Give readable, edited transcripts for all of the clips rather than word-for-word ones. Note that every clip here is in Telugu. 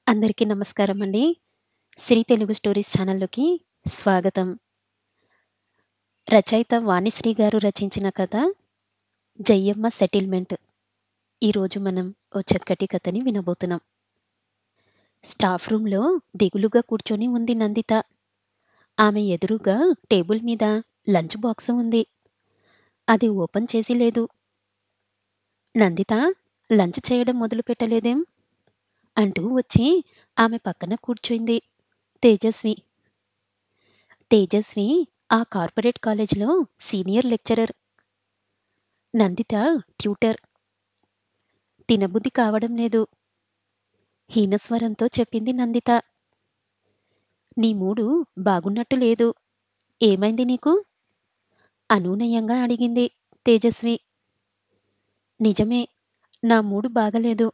అందరికీ నమస్కారం అండి. శ్రీ తెలుగు స్టోరీస్ ఛానల్‌లోకి స్వాగతం. రచయిత వాణిశ్రీ గారు రచించిన కథ 'జయ్యమ్మ సెటిల్మెంట్'. ఈరోజు మనం ఓ చక్కటి కథని వినబోతున్నాం. స్టాఫ్ రూమ్‌లో దిగులుగా కూర్చొని ఉంది నందిత. ఆమె ఎదురుగా టేబుల్ మీద లంచ్ బాక్స్ ఉంది. అది ఓపెన్ చేసి లేదు. నందిత, లంచ్ చేయడం మొదలుపెట్టలేదేం? అంటూ వచ్చి ఆమె పక్కన కూర్చుంది తేజస్వి. తేజస్వి ఆ కార్పొరేట్ కాలేజ్‌లో సీనియర్ లెక్చరర్. నందిత ట్యూటర్. తినబుద్ధి కావడం లేదు. హీనస్వరంతో చెప్పింది నందిత. నీ మూడు బాగున్నట్టు లేదు. ఏమైంది నీకు? అనూనయంగా అడిగింది తేజస్వి. నిజమే, నా మూడు బాగలేదు.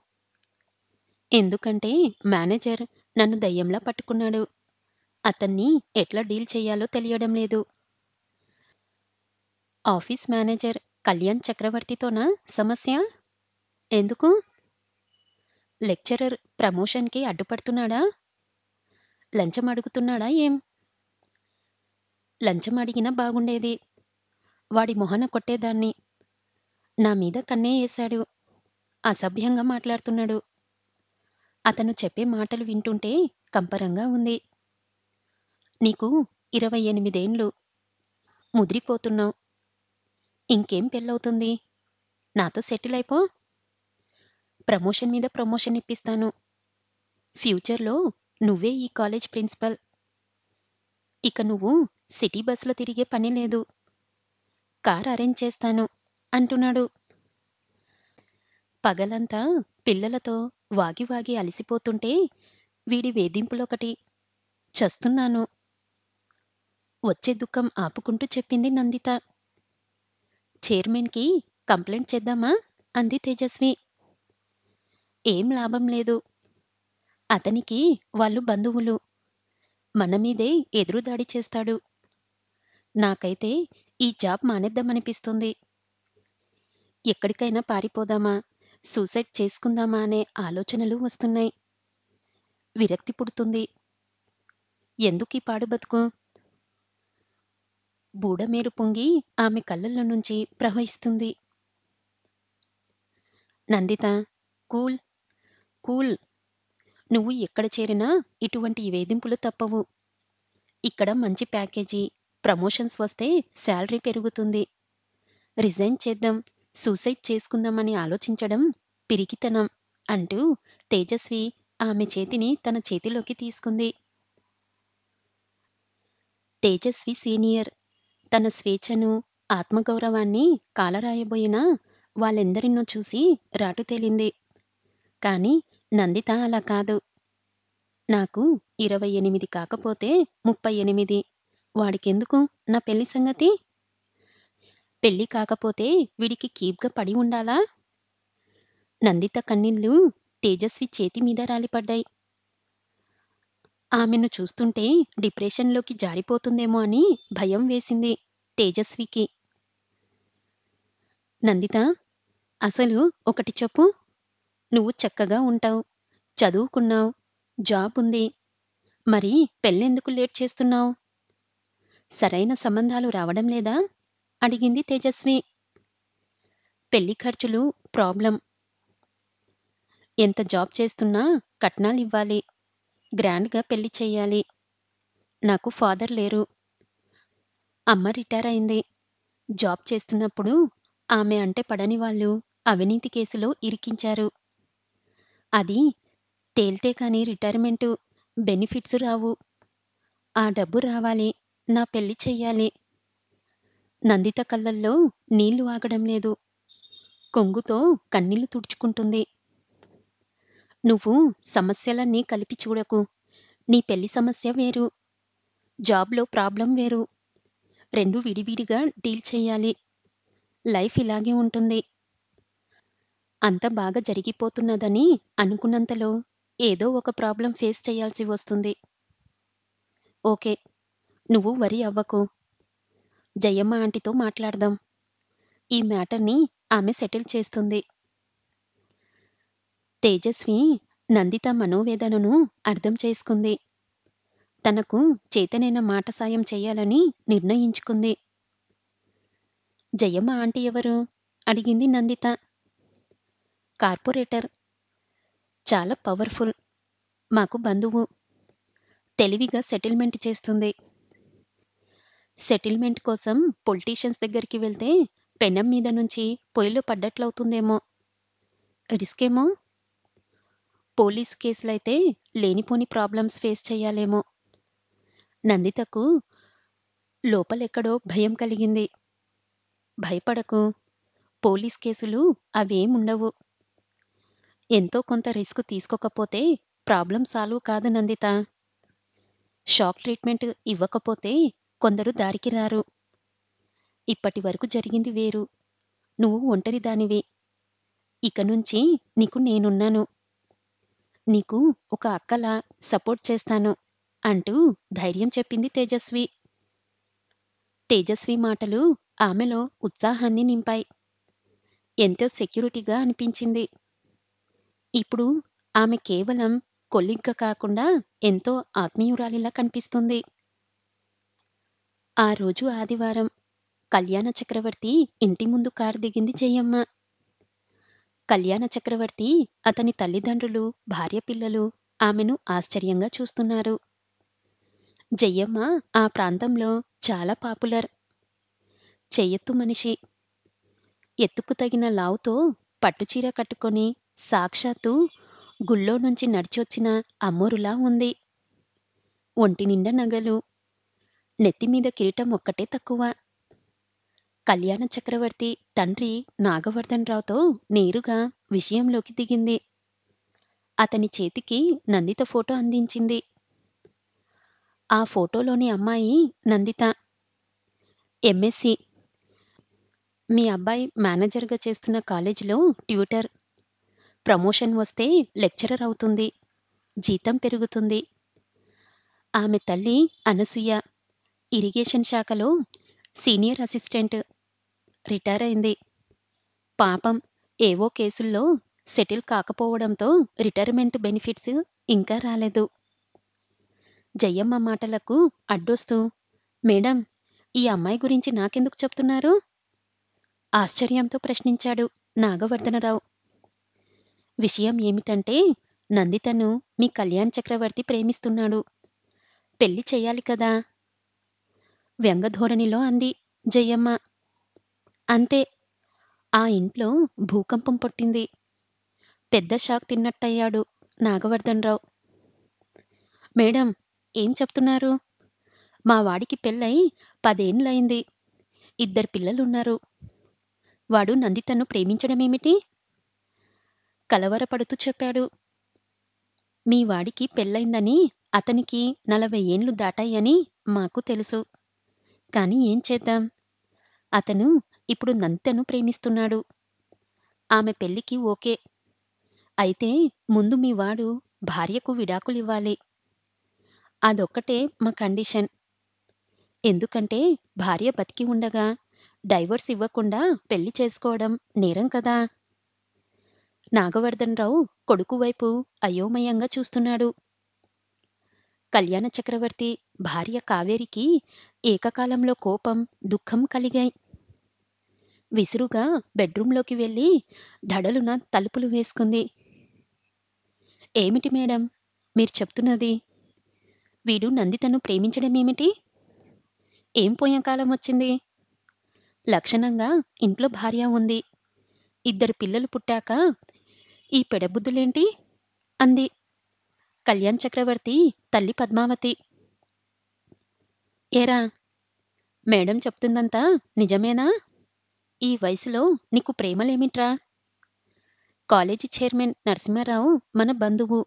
ఎందుకంటే మేనేజర్ నన్ను దయ్యంలా పట్టుకున్నాడు. అతన్ని ఎట్లా డీల్ చెయ్యాలో తెలియడం లేదు. ఆఫీస్ మేనేజర్ కళ్యాణ్ చక్రవర్తితోనా సమస్య? ఎందుకు? లెక్చరర్ ప్రమోషన్‌కి అడ్డుపడుతున్నాడా? లంచం అడుగుతున్నాడా ఏం? లంచం అడిగినా బాగుండేది. వాడి మొహాన కొట్టేదాన్ని. నా మీద కన్నే యేశాడు. అసభ్యంగా మాట్లాడుతున్నాడు. అతను చెప్పే మాటలు వింటుంటే కంపరంగా ఉంది. నీకు 28 ఏండ్లు. ముదిరిపోతున్నావు. ఇంకేం పెళ్ళవుతుంది? నాతో సెటిల్ అయిపో. ప్రమోషన్ మీద ప్రమోషన్ ఇప్పిస్తాను. ఫ్యూచర్‌లో నువ్వే ఈ కాలేజ్ ప్రిన్సిపల్. ఇక నువ్వు సిటీ బస్‌లో తిరిగే పని లేదు. కార్ అరేంజ్ చేస్తాను అంటున్నాడు. పగలంతా పిల్లలతో వాగి వాగి అలసిపోతుంటే వీడి వేధింపులొకటి. చస్తున్నాను. వచ్చే దుఃఖం ఆపుకుంటూ చెప్పింది నందిత. చైర్మన్‌కి కంప్లెయింట్ చేద్దామా? అంది తేజస్వి. ఏం లాభం లేదు. అతనికి వాళ్ళు బంధువులు. మన మీదే ఎదురుదాడి చేస్తాడు. నాకైతే ఈ జాబ్ మానేద్దామనిపిస్తుంది. ఎక్కడికైనా పారిపోదామా? సూసైడ్ చేసుకుందామా అనే ఆలోచనలు వస్తున్నాయి. విరక్తి పుడుతుంది. ఎందుకీ పాడు బతుకు? బూడమేరు పొంగి ఆమె కళ్ళల్లో నుంచి ప్రవహిస్తుంది. Nandita, cool, cool. నువ్వు ఎక్కడ చేరినా ఇటువంటి వేధింపులు తప్పవు. ఇక్కడ మంచి ప్యాకేజీ, ప్రమోషన్స్ వస్తే శాలరీ పెరుగుతుంది. రిజైన్ చేద్దాం, సూసైడ్ చేసుకుందామని ఆలోచించడం పిరికితనం అంటూ తేజస్వి ఆమె చేతిని తన చేతిలోకి తీసుకుంది. తేజస్వి సీనియర్. తన స్వేచ్ఛను, ఆత్మగౌరవాన్ని కాలరాయబోయిన వాళ్ళెందరినో చూసి రాటుతేలింది. కాని నందిత అలా కాదు. నాకు 28 కాకపోతే 38. వాడికెందుకు నా పెళ్లి సంగతి? పెళ్లి కాకపోతే వీడికి కీప్‌గా పడి ఉండాలా? నందిత కన్నీళ్లు తేజస్వి చేతి మీద రాలిపడ్డాయి. ఆమెను చూస్తుంటే డిప్రెషన్‌లోకి జారిపోతుందేమో అని భయం వేసింది తేజస్వికి. నందిత, అసలు ఒకటి చెప్పు. నువ్వు చక్కగా ఉంటావు. చదువుకున్నావు. జాబుంది. మరి పెళ్ళెందుకు లేట్ చేస్తున్నావు? సరైన సంబంధాలు రావడం లేదా? అడిగింది తేజస్వి. పెళ్లి ఖర్చులు ప్రాబ్లం. ఎంత జాబ్ చేస్తున్నా కట్నాలివ్వాలి. గ్రాండ్‌గా పెళ్లి చెయ్యాలి. నాకు ఫాదర్ లేరు. అమ్మ రిటైర్ అయింది. జాబ్ చేస్తున్నప్పుడు ఆమె అంటే పడని వాళ్ళు అవినీతి కేసులో ఇరికించారు. అది తేలితే కానీ రిటైర్మెంటు బెనిఫిట్స్ రావు. ఆ డబ్బు రావాలి. నా పెళ్లి చెయ్యాలి. నందిత కళ్ళల్లో నీళ్లు ఆగడం లేదు. కొంగుతో కన్నీళ్లు తుడుచుకుంటుంది. నువ్వు సమస్యలన్నీ కలిపి చూడకు. నీ పెళ్లి సమస్య వేరు. జాబ్‌లో ప్రాబ్లం వేరు. 2 విడివిడిగా డీల్ చెయ్యాలి. లైఫ్ ఇలాగే ఉంటుంది. అంత బాగా జరిగిపోతున్నదని అనుకున్నంతలో ఏదో ఒక ప్రాబ్లం ఫేస్ చేయాల్సి వస్తుంది. ఓకే. నువ్వు వరీ అవ్వకు. జయమ్మ ఆంటీతో మాట్లాడదాం. ఈ మ్యాటర్‌ని ఆమె సెటిల్ చేస్తుంది. తేజస్వి నందిత మనోవేదనను అర్థం చేసుకుంది. తనకు చేతనైన మాట సాయం చెయ్యాలని నిర్ణయించుకుంది. జయమ్మ ఆంటీ ఎవరు? అడిగింది నందిత. కార్పొరేటర్. చాలా పవర్‌ఫుల్. మాకు బంధువు. తెలివిగా సెటిల్‌మెంట్ చేస్తుంది. సెటిల్‌మెంట్ కోసం పొలిటీషియన్స్ దగ్గరికి వెళ్తే పెనం మీద నుంచి పొయ్యిలో పడ్డట్లవుతుందేమో. రిస్కేమో. పోలీస్ కేసులైతే లేనిపోని ప్రాబ్లమ్స్ ఫేస్ చెయ్యాలేమో. నందితకు లోపలెక్కడో భయం కలిగింది. భయపడకు. పోలీస్ కేసులు అవేముండవు. ఎంతో కొంత రిస్క్ తీసుకోకపోతే ప్రాబ్లమ్ సాల్వ్ కాదు నందిత. షాక్ ట్రీట్మెంట్ ఇవ్వకపోతే కొందరు దారికి రారు. ఇప్పటి వరకు జరిగింది వేరు. నువ్వు ఒంటరిదానివి. ఇక నుంచి నీకు నేనున్నాను. నీకు ఒక అక్కలా సపోర్ట్ చేస్తాను అంటూ ధైర్యం చెప్పింది తేజస్వి. తేజస్వి మాటలు ఆమెలో ఉత్సాహాన్ని నింపాయి. ఎంతో సెక్యూరిటీగా అనిపించింది. ఇప్పుడు ఆమె కేవలం కొలీగ్గా కాకుండా ఎంతో ఆత్మీయురాలిలా కనిపిస్తుంది. ఆ రోజు ఆదివారం. కళ్యాణ చక్రవర్తి ఇంటి ముందు కారు దిగింది జయమ్మ. కళ్యాణ చక్రవర్తి, అతని తల్లిదండ్రులు, భార్య పిల్లలు ఆమెను ఆశ్చర్యంగా చూస్తున్నారు. జయమ్మ ఆ ప్రాంతంలో చాలా పాపులర్. చెయ్యెత్తు మనిషి. ఎత్తుకు తగిన లావుతో పట్టుచీర కట్టుకొని సాక్షాత్తు గుళ్ళో నుంచి నడిచొచ్చిన అమ్మోరులా ఉంది. ఒంటినిండా నగలు. నెత్తిమీద కిరీటం ఒక్కటే తక్కువ. కళ్యాణ చక్రవర్తి తండ్రి నాగవర్ధనరావుతో నేరుగా విషయంలోకి దిగింది. అతని చేతికి నందిత ఫోటో అందించింది. ఆ ఫోటోలోని అమ్మాయి నందిత. ఎంఎస్సి. మీ అబ్బాయి మేనేజర్గా చేస్తున్న కాలేజీలో ట్యూటర్. ప్రమోషన్ వస్తే లెక్చరర్ అవుతుంది. జీతం పెరుగుతుంది. ఆమె తల్లి అనసూయ. ఇరిగేషన్ శాఖలో సీనియర్ అసిస్టెంట్. రిటైర్ అయింది. పాపం ఏవో కేసుల్లో సెటిల్ కాకపోవడంతో రిటైర్మెంట్ బెనిఫిట్స్ ఇంకా రాలేదు. జయమ్మ మాటలకు అడ్డొస్తూ, మేడం, ఈ అమ్మాయి గురించి నాకెందుకు చెప్తున్నారు? ఆశ్చర్యంతో ప్రశ్నించాడు నాగవర్ధనరావు. విషయం ఏమిటంటే, నందితను మీ కళ్యాణ్ చక్రవర్తి ప్రేమిస్తున్నాడు. పెళ్లి చెయ్యాలి కదా. వ్యంగధోరణిలో అంది జయమ్మ. అంతే. ఆ ఇంట్లో భూకంపం పుట్టింది. పెద్ద షాక్ తిన్నట్టయ్యాడు నాగవర్ధనరావు. మేడం, ఏం చెప్తున్నారు? మా వాడికి పెళ్ళై 10 ఏండ్లయింది. 2 పిల్లలున్నారు. వాడు నందితను ప్రేమించడమేమిటి? కలవరపడుతూ చెప్పాడు. మీ వాడికి పెళ్ళైందని, అతనికి 40 ఏండ్లు దాటాయని మాకు తెలుసు. కాని ఏం చేద్దాం? అతను ఇప్పుడు నందితను ప్రేమిస్తున్నాడు. ఆమె పెళ్ళికి ఓకే. అయితే ముందు మీ వాడు భార్యకు విడాకులివ్వాలి. అదొక్కటే మా కండిషన్. ఎందుకంటే భార్య బతికి ఉండగా డైవర్స్ ఇవ్వకుండా పెళ్లి చేసుకోవడం నేరం కదా. నాగవర్ధనరావు కొడుకు వైపు అయోమయంగా చూస్తున్నాడు. కళ్యాణ చక్రవర్తి భార్య కావేరికి ఏకకాలంలో కోపం, దుఃఖం కలిగాయి. విసురుగా బెడ్రూంలోకి వెళ్ళి దడలున తలుపులు వేసుకుంది. ఏమిటి మేడం, మీరు చెప్తున్నది? వీడు నందితను ప్రేమించడమేమిటి? ఏం పోయే కాలం వచ్చింది? లక్షణంగా ఇంట్లో భార్య ఉంది. 2 పిల్లలు పుట్టాక ఈ పెడబుద్ధులేంటి? అంది కళ్యాణ్ చక్రవర్తి తల్లి పద్మావతి. ఏరా, మేడం చెప్తుందంతా నిజమేనా? ఈ వయసులో నీకు ప్రేమలేమిట్రా? కాలేజీ చైర్మన్ నరసింహారావు మన బంధువు.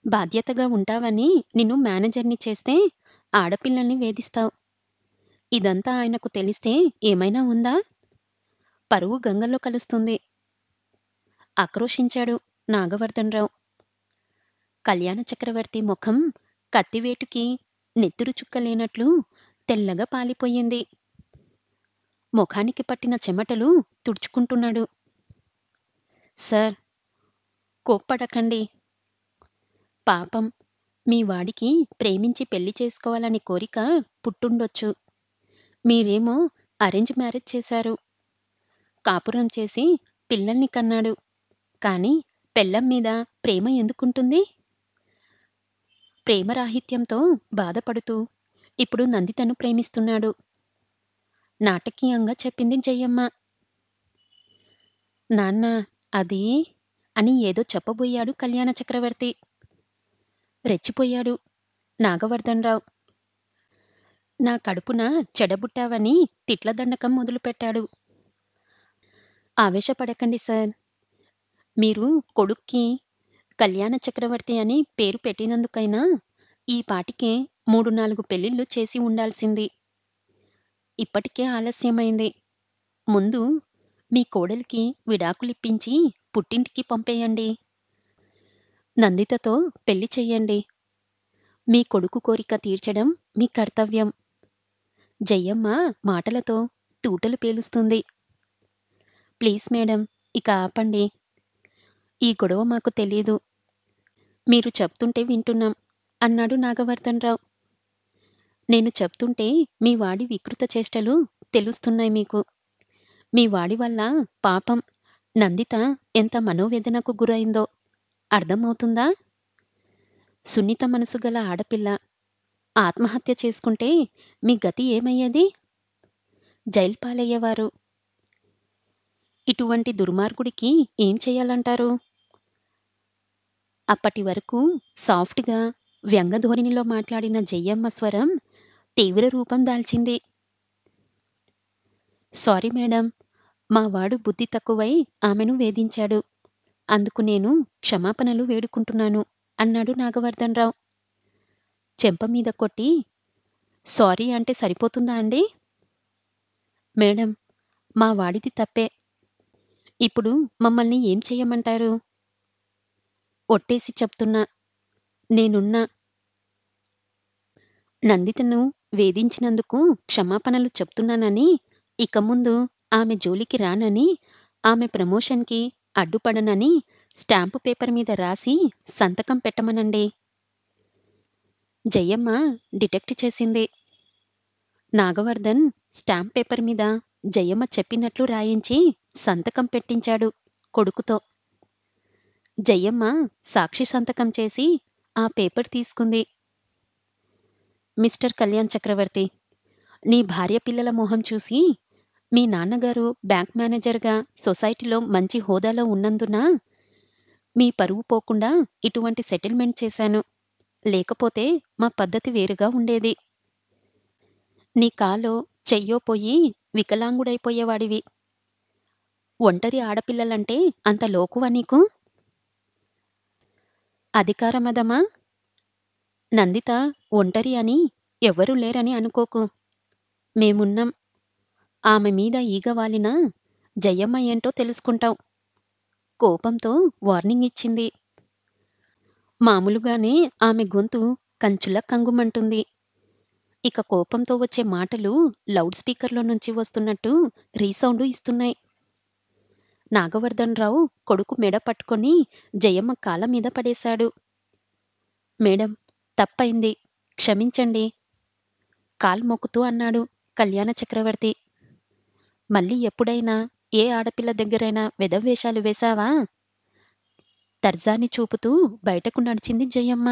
బాధ్యతగా ఉంటావని నిన్ను మేనేజర్ని చేస్తే ఆడపిల్లల్ని వేధిస్తావు. ఇదంతా ఆయనకు తెలిస్తే ఏమైనా ఉందా? పరువు గంగల్లో కలుస్తుంది. ఆక్రోశించాడు నాగవర్ధనరావు. కళ్యాణ చక్రవర్తి ముఖం కత్తివేటుకి నెత్తురు చుక్కలేనట్లు తెల్లగా పాలిపోయింది. ముఖానికి పట్టిన చెమటలు తుడుచుకుంటున్నాడు. సార్, కోప్పడకండి. పాపం మీ వాడికి ప్రేమించి పెళ్లి చేసుకోవాలని కోరిక పుట్టుండొచ్చు. మీరేమో అరేంజ్ మ్యారేజ్ చేశారు. కాపురం చేసి పిల్లల్ని కన్నాడు. కానీ పెళ్ళాం మీద ప్రేమ ఎందుకుంటుంది? ప్రేమరాహిత్యంతో బాధపడుతూ ఇప్పుడు నందితను ప్రేమిస్తున్నాడు. నాటకీయంగా చెప్పింది జయమ్మ. నాన్న అది అని ఏదో చెప్పబోయాడు కళ్యాణ చక్రవర్తి. రెచ్చిపోయాడు నాగవర్ధనరావు. నా కడుపున చెడబుట్టావని తిట్ల దండకం మొదలుపెట్టాడు. ఆవేశపడకండి సార్. మీరు కొడుక్కి కళ్యాణ చక్రవర్తి అని పేరు పెట్టినందుకైనా ఈ పాటికే 3-4 పెళ్ళిళ్ళు చేసి ఉండాల్సింది. ఇప్పటికే ఆలస్యమైంది. ముందు మీ కోడలికి విడాకులిప్పించి పుట్టింటికి పంపేయండి. నందితతో పెళ్లి చెయ్యండి. మీ కొడుకు కోరిక తీర్చడం మీ కర్తవ్యం. జయమ్మ మాటలతో తూటలు పేలుస్తుంది. ప్లీజ్ మేడం, ఇక ఆపండి. ఈ గొడవ మాకు తెలీదు. మీరు చెప్తుంటే వింటున్నాం అన్నాడు నాగవర్ధనరావు. నేను చెప్తుంటే మీ వాడి వికృత చేష్టలు తెలుస్తున్నాయి మీకు. మీ వాడి వల్ల పాపం నందిత ఎంత మనోవేదనకు గురైందో అర్థమవుతుందా? సున్నిత మనసు గల ఆడపిల్ల ఆత్మహత్య చేసుకుంటే మీ గతి ఏమయ్యేది? జైలు పాలయ్యేవారు. ఇటువంటి దుర్మార్గుడికి ఏం చెయ్యాలంటారు? అప్పటి వరకు సాఫ్ట్‌గా వ్యంగ్యధోరణిలో మాట్లాడిన జయమ్మ స్వరం తీవ్ర రూపం దాల్చింది. సారీ మేడం, మా వాడు బుద్ధి తక్కువై ఆమెను వేధించాడు. అందుకు నేను క్షమాపణలు వేడుకుంటున్నాను అన్నాడు నాగవర్ధనరావు. చెంప మీద కొట్టి సారీ అంటే సరిపోతుందా అండి? మేడం, మా వాడిది తప్పే. ఇప్పుడు మమ్మల్ని ఏం చెయ్యమంటారు? ఒట్టేసి చెప్తున్నా, నేనున్నా. నందితను వేధించినందుకు క్షమాపణలు చెప్తున్నానని, ఇక ముందు ఆమె జోలికి రానని, ఆమె ప్రమోషన్‌కి అడ్డుపడనని స్టాంపు పేపర్ మీద రాసి సంతకం పెట్టమనండి. జయమ్మ డిటెక్ట్ చేసింది. నాగవర్ధన్ స్టాంప్ పేపర్ మీద జయమ్మ చెప్పినట్లు రాయించి సంతకం పెట్టించాడు కొడుకుతో. జయమ్మ సాక్షి సంతకం చేసి ఆ పేపర్ తీసుకుంది. మిస్టర్ కళ్యాణ్ చక్రవర్తి, నీ భార్య పిల్లల మొహం చూసి మీ నాన్నగారు బ్యాంక్ మేనేజర్‌గా సొసైటీలో మంచి హోదాలో ఉన్నందున మీ పరువు పోకుండా ఇటువంటి సెటిల్మెంట్ చేశాను. లేకపోతే మా పద్ధతి వేరుగా ఉండేది. నీ కాలో చెయ్యో పోయి వికలాంగుడైపోయేవాడివి. ఒంటరి ఆడపిల్లలంటే అంత లోకువా నీకు? అధికారమదమా? నందిత ఒంటరి అని ఎవ్వరూ లేరని అనుకోకు. మేమున్నాం. ఆమె మీద ఈగ వాలినా జయమ్మ ఏంటో తెలుసుకుంటావ్. కోపంతో వార్నింగ్ ఇచ్చింది. మామూలుగానే ఆమె గొంతు కంచులా కంగుమంటుంది. ఇక కోపంతో వచ్చే మాటలు లౌడ్ స్పీకర్‌లో నుంచి వస్తున్నట్టు రీసౌండు ఇస్తున్నాయి. నాగవర్ధనరావు కొడుకు మెడ పట్టుకొని జయమ్మ కాళ్ళ మీద పడేశాడు. మేడం, తప్పయింది. క్షమించండి. కాలు మొక్కుతూ అన్నాడు కళ్యాణ చక్రవర్తి. మళ్ళీ ఎప్పుడైనా ఏ ఆడపిల్ల దగ్గరైనా వెధవేషాలు వేశావా? తర్జాని చూపుతూ బయటకు నడిచింది జయమ్మ.